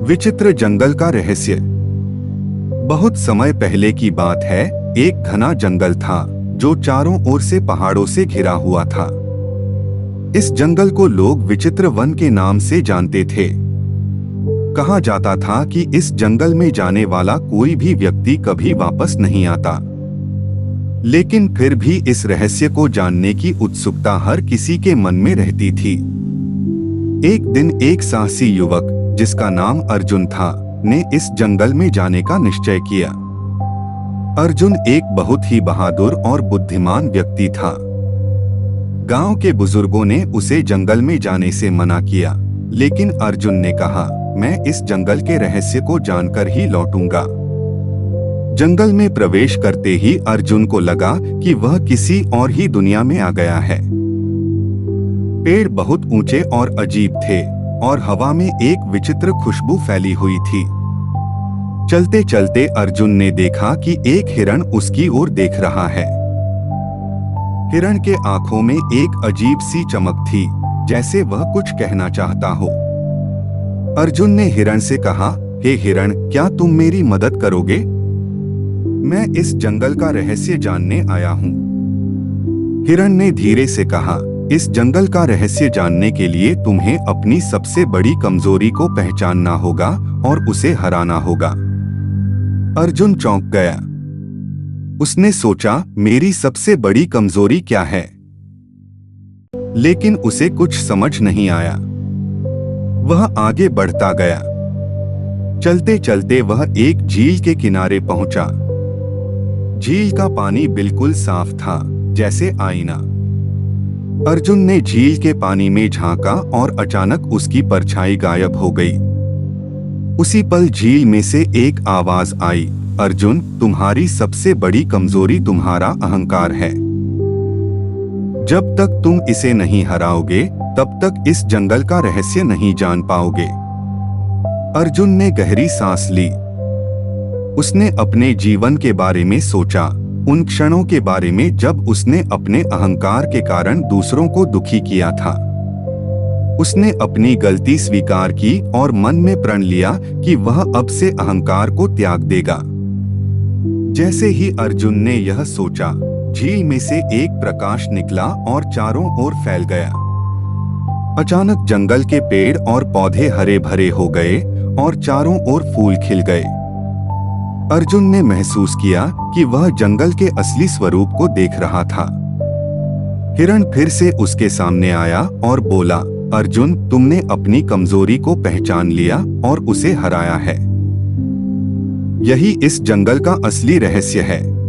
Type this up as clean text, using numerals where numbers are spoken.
विचित्र जंगल का रहस्य। बहुत समय पहले की बात है। एक घना जंगल था जो चारों ओर से पहाड़ों से घिरा हुआ था। इस जंगल को लोग विचित्र वन के नाम से जानते थे। कहा जाता था कि इस जंगल में जाने वाला कोई भी व्यक्ति कभी वापस नहीं आता। लेकिन फिर भी इस रहस्य को जानने की उत्सुकता हर किसी के मन में रहती थी। एक दिन एक साहसी युवक, जिसका नाम अर्जुन था, ने इस जंगल में जाने का निश्चय किया। अर्जुन एक बहुत ही बहादुर और बुद्धिमान व्यक्ति था। गांव के बुजुर्गों ने उसे जंगल में जाने से मना किया, लेकिन अर्जुन ने कहा, मैं इस जंगल के रहस्य को जानकर ही लौटूंगा। जंगल में प्रवेश करते ही अर्जुन को लगा कि वह किसी और ही दुनिया में आ गया है। पेड़ बहुत ऊंचे और अजीब थे और हवा में एक विचित्र खुशबू फैली हुई थी। चलते चलते अर्जुन ने देखा कि एक हिरण उसकी ओर देख रहा है। हिरण के आंखों में एक अजीब सी चमक थी, जैसे वह कुछ कहना चाहता हो। अर्जुन ने हिरण से कहा, हे हिरण, क्या तुम मेरी मदद करोगे? मैं इस जंगल का रहस्य जानने आया हूँ। हिरण ने धीरे से कहा, इस जंगल का रहस्य जानने के लिए तुम्हें अपनी सबसे बड़ी कमजोरी को पहचानना होगा और उसे हराना होगा। अर्जुन चौंक गया। उसने सोचा, मेरी सबसे बड़ी कमजोरी क्या है? लेकिन उसे कुछ समझ नहीं आया। वह आगे बढ़ता गया। चलते चलते वह एक झील के किनारे पहुंचा। झील का पानी बिल्कुल साफ था, जैसे आईना। अर्जुन ने झील के पानी में झांका और अचानक उसकी परछाई गायब हो गई। उसी पल झील में से एक आवाज आई, अर्जुन, तुम्हारी सबसे बड़ी कमजोरी तुम्हारा अहंकार है। जब तक तुम इसे नहीं हराओगे, तब तक इस जंगल का रहस्य नहीं जान पाओगे। अर्जुन ने गहरी सांस ली। उसने अपने जीवन के बारे में सोचा, उन क्षणों के बारे में जब उसने अपने अहंकार के कारण दूसरों को दुखी किया था। उसने अपनी गलती स्वीकार की और मन में प्रण लिया कि वह अब से अहंकार को त्याग देगा। जैसे ही अर्जुन ने यह सोचा, झील में से एक प्रकाश निकला और चारों ओर फैल गया। अचानक जंगल के पेड़ और पौधे हरे भरे हो गए और चारों ओर फूल खिल गए। अर्जुन ने महसूस किया कि वह जंगल के असली स्वरूप को देख रहा था। हिरण फिर से उसके सामने आया और बोला, अर्जुन, तुमने अपनी कमजोरी को पहचान लिया और उसे हराया है। यही इस जंगल का असली रहस्य है।